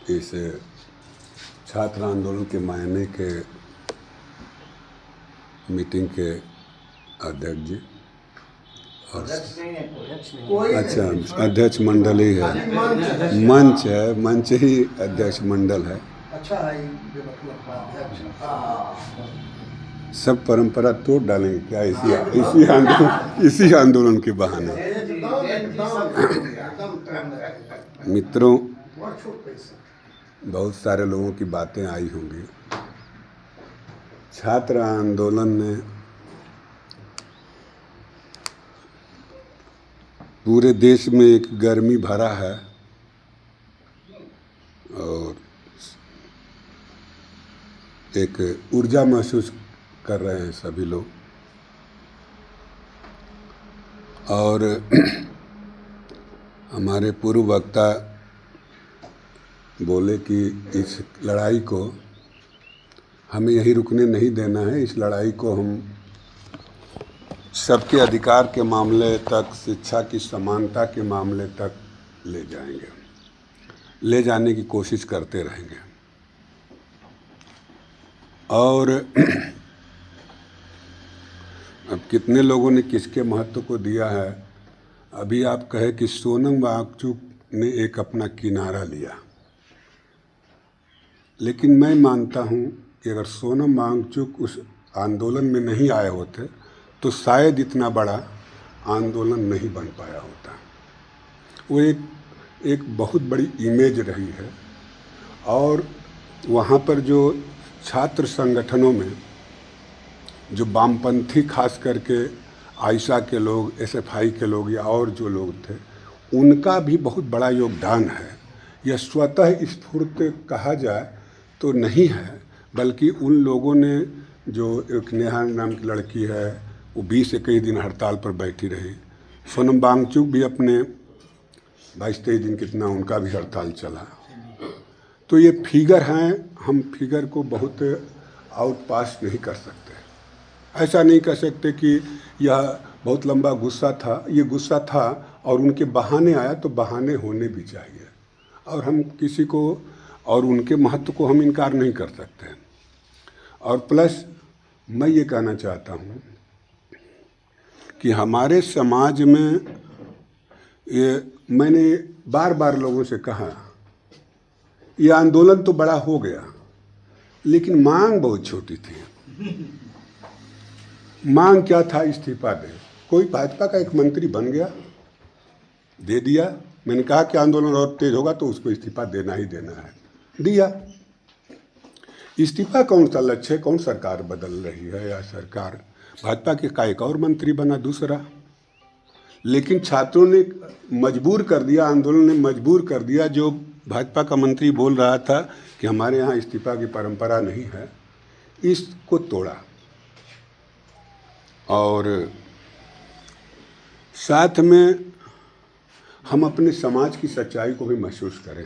इस छात्र आंदोलन के मायने के मीटिंग के अध्यक्ष जी और अच्छा अध्यक्ष मंडल ही है, मंच है, मंच ही अध्यक्ष मंडल है। अच्छा है ये सब परंपरा तोड़ डालेंगे क्या इसी आंदोलन के बहाने। मित्रों, बहुत सारे लोगों की बातें आई होंगी। छात्र आंदोलन ने पूरे देश में एक गर्मी भरा है और एक ऊर्जा महसूस कर रहे हैं सभी लोग। और हमारे पूर्व वक्ता बोले कि इस लड़ाई को हमें यहीं रुकने नहीं देना है, इस लड़ाई को हम सबके अधिकार के मामले तक, शिक्षा की समानता के मामले तक ले जाएंगे, ले जाने की कोशिश करते रहेंगे। और अब कितने लोगों ने किसके महत्व को दिया है। अभी आप कहे कि सोनम वांगचुक ने एक अपना किनारा लिया, लेकिन मैं मानता हूँ कि अगर सोनम वांगचुक उस आंदोलन में नहीं आए होते तो शायद इतना बड़ा आंदोलन नहीं बन पाया होता। वो एक बहुत बड़ी इमेज रही है। और वहाँ पर जो छात्र संगठनों में जो वामपंथी, खास करके आयशा के लोग, एसएफआई के लोग या और जो लोग थे, उनका भी बहुत बड़ा योगदान है। यह स्वतः स्फूर्त कहा जाए तो नहीं है, बल्कि उन लोगों ने, जो एक नेहा नाम की लड़की है, वो 20-21 दिन हड़ताल पर बैठी रही। सोनम वांगचुक भी अपने 22-23 दिन कितना उनका भी हड़ताल चला। तो ये फिगर हैं, हम फिगर को बहुत आउट पास नहीं कर सकते। ऐसा नहीं कह सकते कि यह बहुत लंबा गुस्सा था, ये गुस्सा था और उनके बहाने आया, तो बहाने होने भी चाहिए। और हम किसी को और उनके महत्व को हम इनकार नहीं कर सकते। और प्लस मैं ये कहना चाहता हूँ कि हमारे समाज में मैंने बार बार लोगों से कहा, ये आंदोलन तो बड़ा हो गया लेकिन मांग बहुत छोटी थी। मांग क्या था? इस्तीफा दे। कोई भाजपा का एक मंत्री बन गया, दे दिया। मैंने कहा कि आंदोलन और तेज होगा तो उसको इस्तीफा देना ही देना है, दिया। इस्तीफा कौन सा लक्ष्य है? कौन सरकार बदल रही है या सरकार भाजपा के का एक और मंत्री बना दूसरा। लेकिन छात्रों ने मजबूर कर दिया, आंदोलन ने मजबूर कर दिया। जो भाजपा का मंत्री बोल रहा था कि हमारे यहाँ इस्तीफा की परंपरा नहीं है, इसको तोड़ा। और साथ में हम अपने समाज की सच्चाई को भी महसूस करें।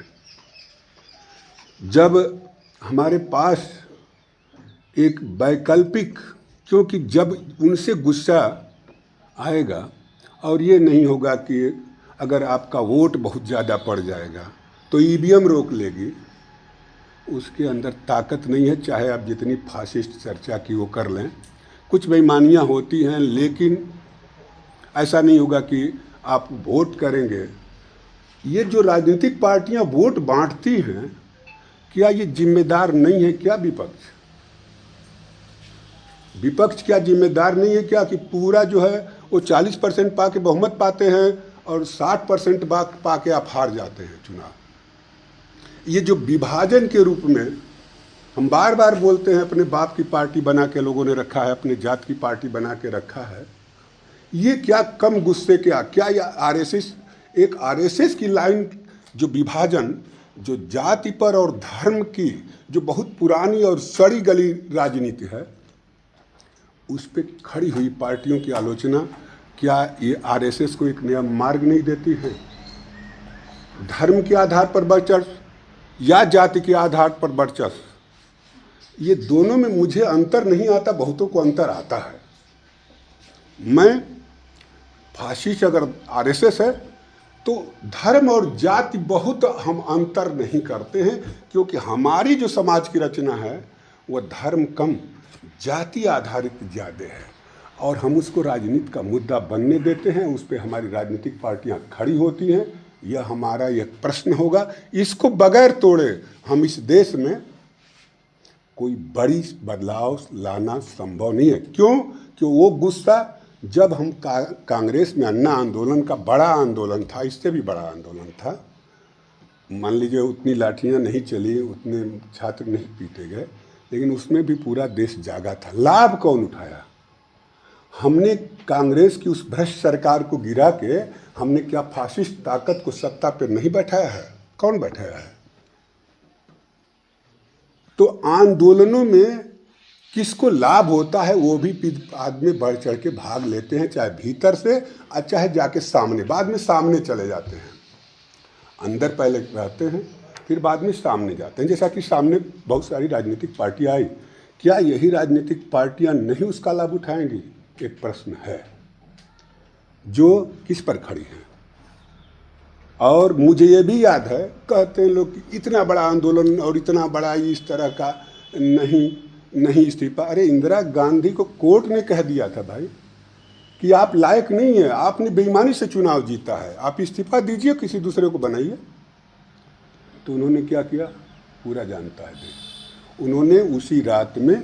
जब हमारे पास एक वैकल्पिक, क्योंकि जब उनसे गुस्सा आएगा और ये नहीं होगा कि अगर आपका वोट बहुत ज़्यादा पड़ जाएगा तो ईवीएम रोक लेगी, उसके अंदर ताकत नहीं है। चाहे आप जितनी फासिस्ट चर्चा की वो कर लें, कुछ बेईमानियाँ होती हैं, लेकिन ऐसा नहीं होगा कि आप वोट करेंगे। ये जो राजनीतिक पार्टियां वोट बांटती हैं, क्या ये जिम्मेदार नहीं है क्या विपक्ष? विपक्ष क्या जिम्मेदार नहीं है क्या कि पूरा जो है वो 40% पा के बहुमत पाते हैं और 60% पा के आप हार जाते हैं चुनाव। ये जो विभाजन के रूप में हम बार बार बोलते हैं, अपने बाप की पार्टी बना के लोगों ने रखा है, अपने जात की पार्टी बना के रखा है। ये क्या कम गुस्से क्या ये आरएसएस, एक आरएसएस की लाइन, जो विभाजन, जो जाति पर और धर्म की जो बहुत पुरानी और सड़ी गली राजनीति है, उस पर खड़ी हुई पार्टियों की आलोचना, क्या ये आरएसएस को एक नया मार्ग नहीं देती है? धर्म के आधार पर वर्चस्व या जाति के आधार पर वर्चस्व, ये दोनों में मुझे अंतर नहीं आता, बहुतों को अंतर आता है। मैं फासिस्ट अगर आरएसएस है तो धर्म और जाति बहुत हम अंतर नहीं करते हैं, क्योंकि हमारी जो समाज की रचना है वह धर्म कम जाति आधारित ज़्यादा है, और हम उसको राजनीति का मुद्दा बनने देते हैं। उस पर हमारी राजनीतिक पार्टियां खड़ी होती हैं। यह हमारा एक प्रश्न होगा, इसको बगैर तोड़े हम इस देश में कोई बड़ी बदलाव लाना संभव नहीं है। क्यों? कि वो गुस्सा जब हम कांग्रेस में अन्ना आंदोलन का बड़ा आंदोलन था, इससे भी बड़ा आंदोलन था, मान लीजिए उतनी लाठियां नहीं चली, उतने छात्र नहीं पीटे गए, लेकिन उसमें भी पूरा देश जागा था। लाभ कौन उठाया? हमने कांग्रेस की उस भ्रष्ट सरकार को गिरा के हमने क्या फासिस्ट ताकत को सत्ता पर नहीं बैठाया है? कौन बैठाया है? तो आंदोलनों में किसको लाभ होता है वो भी आदमी बढ़ चढ़ के भाग लेते हैं, चाहे भीतर से और चाहे जाके सामने। बाद में सामने चले जाते हैं, अंदर पहले रहते हैं फिर बाद में सामने जाते हैं। जैसा कि सामने बहुत सारी राजनीतिक पार्टियां आई, क्या यही राजनीतिक पार्टियां नहीं उसका लाभ उठाएंगी? एक प्रश्न है जो किस पर खड़ी है। और मुझे ये भी याद है, कहते हैं लोग कि इतना बड़ा आंदोलन और इतना बड़ा इस तरह का नहीं इस्तीफा। अरे इंदिरा गांधी को कोर्ट ने कह दिया था भाई कि आप लायक नहीं है, आपने बेईमानी से चुनाव जीता है, आप इस्तीफा दीजिए, किसी दूसरे को बनाइए। तो उन्होंने क्या किया पूरा जानता है देश। उन्होंने उसी रात में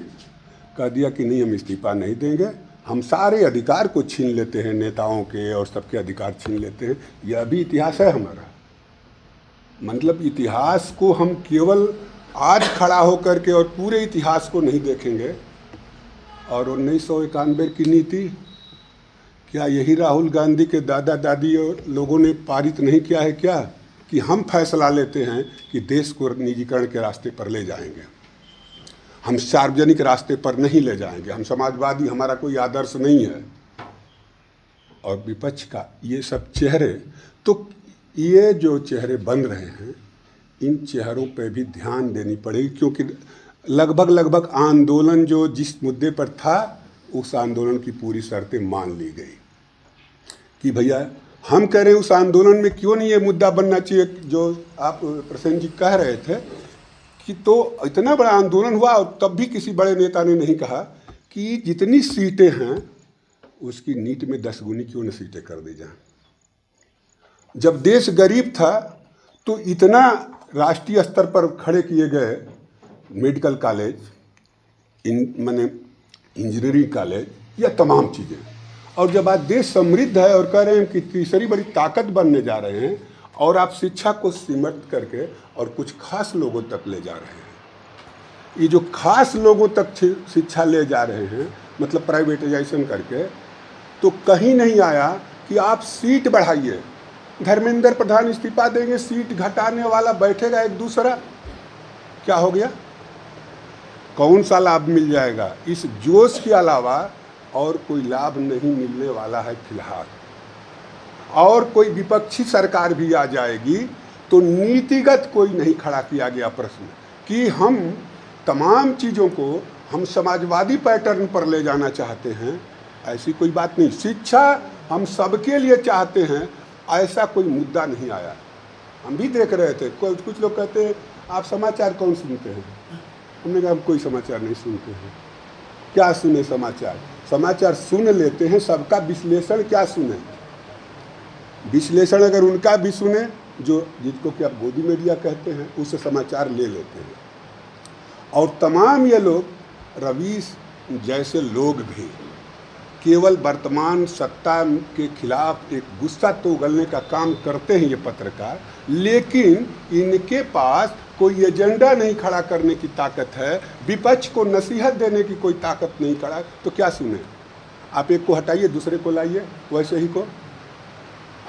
कह दिया कि नहीं, हम इस्तीफा नहीं देंगे, हम सारे अधिकार को छीन लेते हैं, नेताओं के और सबके अधिकार छीन लेते हैं। यह भी इतिहास है हमारा। मतलब इतिहास को हम केवल आज खड़ा होकर के और पूरे इतिहास को नहीं देखेंगे। और 1991 की नीति, क्या यही राहुल गांधी के दादा दादी और लोगों ने पारित नहीं किया है क्या? कि हम फैसला लेते हैं कि देश को निजीकरण के रास्ते पर ले जाएंगे, हम सार्वजनिक रास्ते पर नहीं ले जाएंगे, हम समाजवादी, हमारा कोई आदर्श नहीं है। और विपक्ष का ये सब चेहरे, तो ये जो चेहरे बन रहे हैं, इन चेहरों पे भी ध्यान देनी पड़ेगी, क्योंकि लगभग आंदोलन जो जिस मुद्दे पर था उस आंदोलन की पूरी शर्तें मान ली गई कि भैया हम कह रहे हैं उस आंदोलन में क्यों नहीं ये मुद्दा बनना चाहिए जो आप प्रसेन जी कह रहे थे कि तो इतना बड़ा आंदोलन हुआ और तब भी किसी बड़े नेता ने नहीं कहा कि जितनी सीटें हैं उसकी नीट में 10 गुनी क्यों न सीटें कर दी जाएं। जब देश गरीब था तो इतना राष्ट्रीय स्तर पर खड़े किए गए मेडिकल कॉलेज, माने इंजीनियरिंग कॉलेज, या तमाम चीज़ें। और जब आज देश समृद्ध है और कह रहे हैं कि तीसरी बड़ी ताकत बनने जा रहे हैं, और आप शिक्षा को सिमट करके और कुछ खास लोगों तक ले जा रहे हैं। ये जो खास लोगों तक शिक्षा ले जा रहे हैं, मतलब प्राइवेटाइजेशन करके, तो कहीं नहीं आया कि आप सीट बढ़ाइए। धर्मेंद्र प्रधान इस्तीफा देंगे, सीट घटाने वाला बैठेगा एक दूसरा, क्या हो गया? कौन सा लाभ मिल जाएगा? इस जोश के अलावा और कोई लाभ नहीं मिलने वाला है फिलहाल। और कोई विपक्षी सरकार भी आ जाएगी तो नीतिगत कोई नहीं खड़ा किया गया प्रश्न कि हम तमाम चीज़ों को हम समाजवादी पैटर्न पर ले जाना चाहते हैं, ऐसी कोई बात नहीं। शिक्षा हम सबके लिए चाहते हैं, ऐसा कोई मुद्दा नहीं आया। हम भी देख रहे थे, कुछ लोग कहते हैं आप समाचार कौन सुनते हैं? हमने कहा हम कोई समाचार नहीं सुनते हैं। क्या सुने समाचार? समाचार सुन लेते हैं, सबका विश्लेषण क्या सुने? विश्लेषण अगर उनका भी सुने जो जिसको कि आप गोदी मीडिया कहते हैं, उससे समाचार ले लेते हैं। और तमाम ये लोग, रवीश जैसे लोग भी केवल वर्तमान सत्ता के खिलाफ एक गुस्सा तो उगलने का काम करते हैं ये पत्रकार, लेकिन इनके पास कोई एजेंडा नहीं खड़ा करने की ताकत है, विपक्ष को नसीहत देने की कोई ताकत नहीं खड़ा। तो क्या सुने? आप एक को हटाइए दूसरे को लाइए, वैसे ही को।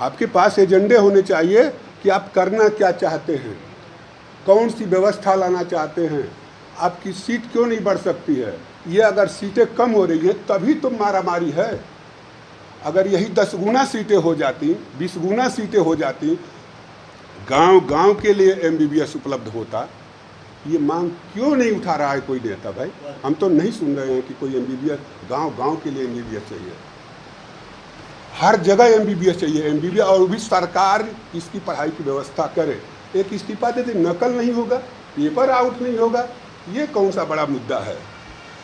आपके पास एजेंडे होने चाहिए कि आप करना क्या चाहते हैं, कौन सी व्यवस्था लाना चाहते हैं, आपकी सीट क्यों नहीं बढ़ सकती है। ये अगर सीटें कम हो रही हैं तभी तो मारामारी है। अगर यही 10 गुना सीटें हो जाती, 20 गुना सीटें हो जाती, गांव के लिए MBBS उपलब्ध होता, ये मांग क्यों नहीं उठा रहा है कोई नेता भाई? हम तो नहीं सुन रहे हैं कि कोई MBBS गांव के लिए MBBS चाहिए। हर जगह MBBS चाहिए, MBBS, और भी सरकार इसकी पढ़ाई की व्यवस्था करे। एक इस्तीफा दे दे, नकल नहीं होगा, पेपर आउट नहीं होगा, ये कौन सा बड़ा मुद्दा है?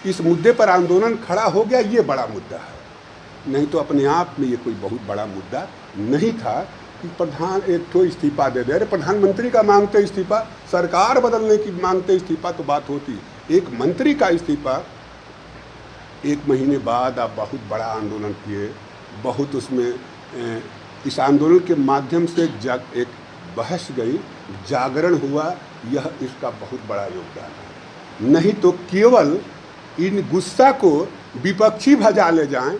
इस मुद्दे पर आंदोलन खड़ा हो गया, ये बड़ा मुद्दा है। नहीं तो अपने आप में ये कोई बहुत बड़ा मुद्दा नहीं था कि प्रधान एक तो इस्तीफा दे दे। अरे प्रधानमंत्री का मांगते इस्तीफा, सरकार बदलने की मांगते इस्तीफा तो बात होती। एक मंत्री का इस्तीफा, 1 महीने बाद आप बहुत बड़ा आंदोलन किए, बहुत उसमें इस आंदोलन के माध्यम से एक बहस गई, जागरण हुआ, यह इसका बहुत बड़ा योगदान है। नहीं तो केवल इन गुस्सा को विपक्षी भजा ले जाएं,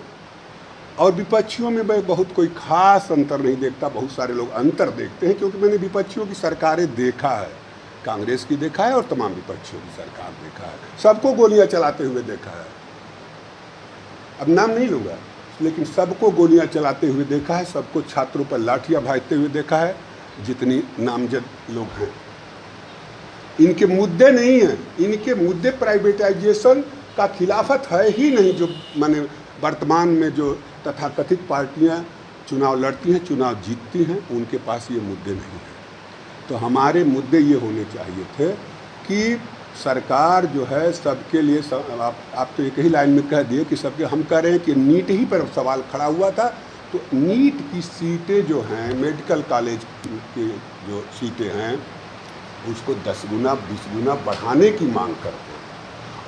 और विपक्षियों में मैं बहुत कोई खास अंतर नहीं देखता। बहुत सारे लोग अंतर देखते हैं, क्योंकि मैंने विपक्षियों की सरकारें देखा है, कांग्रेस की देखा है और तमाम विपक्षियों की सरकार देखा है, सबको गोलियां चलाते हुए देखा है। अब नाम नहीं लूँगा, लेकिन सबको गोलियां चलाते हुए देखा है, सबको छात्रों पर लाठियां भाजते हुए देखा है, जितनी नामजद लोग हैं। इनके मुद्दे नहीं हैं, इनके मुद्दे प्राइवेटाइजेशन का खिलाफत है ही नहीं। जो माने वर्तमान में जो तथाकथित पार्टियां चुनाव लड़ती हैं, चुनाव जीतती हैं, उनके पास ये मुद्दे नहीं हैं। तो हमारे मुद्दे ये होने चाहिए थे कि सरकार जो है सबके लिए आप तो एक ही लाइन में कह दिए कि सबके, हम कह रहे हैं कि नीट ही पर सवाल खड़ा हुआ था, तो नीट की सीटें जो हैं, मेडिकल कॉलेज की जो सीटें हैं, उसको 10 गुना 20 गुना बढ़ाने की मांग करते हैं।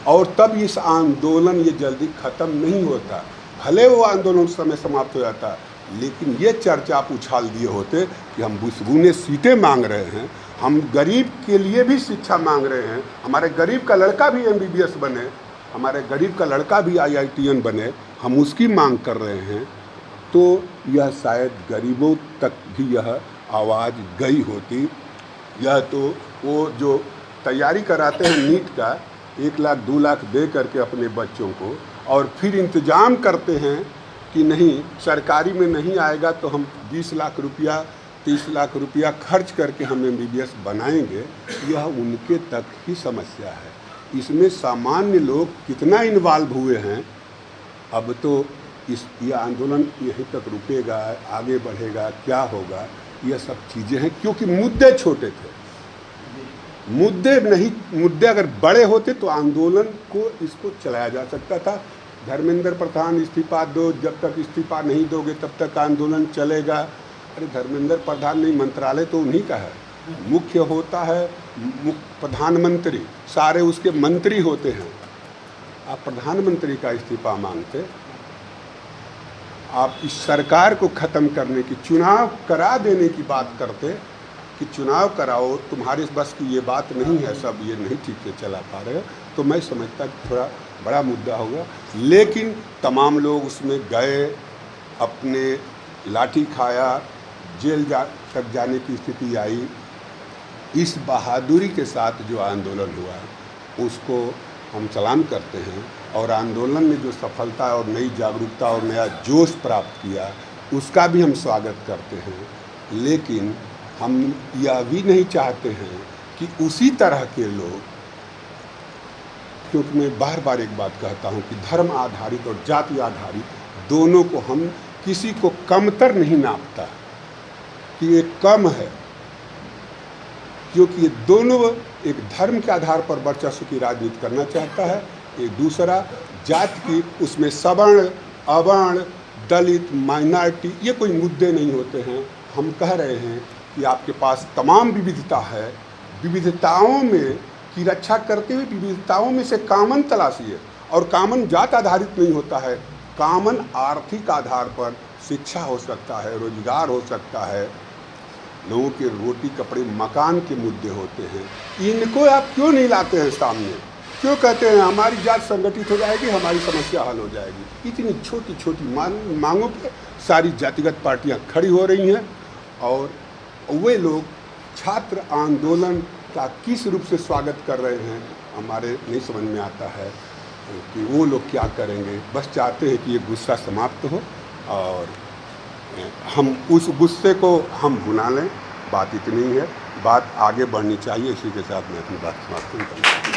और तब इस आंदोलन ये जल्दी ख़त्म नहीं होता, भले वो आंदोलन उस समय समाप्त हो जाता, लेकिन ये चर्चा आप उछाल दिए होते कि हम 20 गुने सीटें मांग रहे हैं, हम गरीब के लिए भी शिक्षा मांग रहे हैं, हमारे गरीब का लड़का भी MBBS बने, हमारे गरीब का लड़का भी IITN बने, हम उसकी मांग कर रहे हैं, तो यह शायद गरीबों तक भी यह आवाज़ गई होती। यह तो वो जो तैयारी कराते हैं नीट का, 1 लाख 2 लाख दे करके अपने बच्चों को, और फिर इंतज़ाम करते हैं कि नहीं सरकारी में नहीं आएगा तो हम 20 लाख रुपया 30 लाख रुपया खर्च करके हम MBBS बनाएंगे, यह उनके तक ही समस्या है। इसमें सामान्य लोग कितना इन्वॉल्व हुए हैं, अब तो ये आंदोलन यहीं तक रुकेगा, आगे बढ़ेगा, क्या होगा, यह सब चीज़ें हैं, क्योंकि मुद्दे छोटे थे। मुद्दे अगर बड़े होते तो आंदोलन को इसको चलाया जा सकता था। धर्मेंद्र प्रधान इस्तीफा दो, जब तक इस्तीफा नहीं दोगे तब तक आंदोलन चलेगा। अरे धर्मेंद्र प्रधान नहीं, मंत्रालय तो उन्हीं का है, मुख्य होता है प्रधानमंत्री, सारे उसके मंत्री होते हैं। आप प्रधानमंत्री का इस्तीफा मांगते, आप इस सरकार को ख़त्म करने की, चुनाव करा देने की बात करते कि चुनाव कराओ, तुम्हारे बस की ये बात नहीं है, सब ये नहीं ठीक से चला पा रहे हो, तो मैं समझता कि थोड़ा बड़ा मुद्दा होगा। लेकिन तमाम लोग उसमें गए, अपने लाठी खाया, जेल तक जाने की स्थिति आई। इस बहादुरी के साथ जो आंदोलन हुआ उसको हम सलाम करते हैं, और आंदोलन ने जो सफलता और नई जागरूकता और नया जोश प्राप्त किया उसका भी हम स्वागत करते हैं। लेकिन हम यह भी नहीं चाहते हैं कि उसी तरह के लोग, क्योंकि मैं बार बार एक बात कहता हूं कि धर्म आधारित और जाति आधारित दोनों को, हम किसी को कमतर नहीं नापता कि ये कम है, क्योंकि ये दोनों एक धर्म के आधार पर वर्चस्व की राजनीति करना चाहता है, एक दूसरा जाति की, उसमें सवर्ण अवर्ण दलित माइनॉरिटी ये कोई मुद्दे नहीं होते हैं। हम कह रहे हैं कि आपके पास तमाम विविधता है, विविधताओं में की रक्षा करते हुए विविधताओं में से कामन तलाशिए, और कामन जात आधारित नहीं होता है, कामन आर्थिक आधार पर शिक्षा हो सकता है, रोजगार हो सकता है, लोगों के रोटी कपड़े मकान के मुद्दे होते हैं। इनको आप क्यों नहीं लाते हैं सामने? क्यों कहते हैं हमारी जात संगठित हो जाएगी, हमारी समस्या हल हो जाएगी? इतनी छोटी छोटी मांगों पे सारी जातिगत पार्टियां खड़ी हो रही हैं, और वे लोग छात्र आंदोलन का किस रूप से स्वागत कर रहे हैं हमारे नहीं समझ में आता है कि वो लोग क्या करेंगे। बस चाहते हैं कि ये गुस्सा समाप्त हो और हम उस गुस्से को हम भुला लें। बात इतनी ही है, बात आगे बढ़नी चाहिए। इसी के साथ मैं अपनी बात समाप्त करूँगा।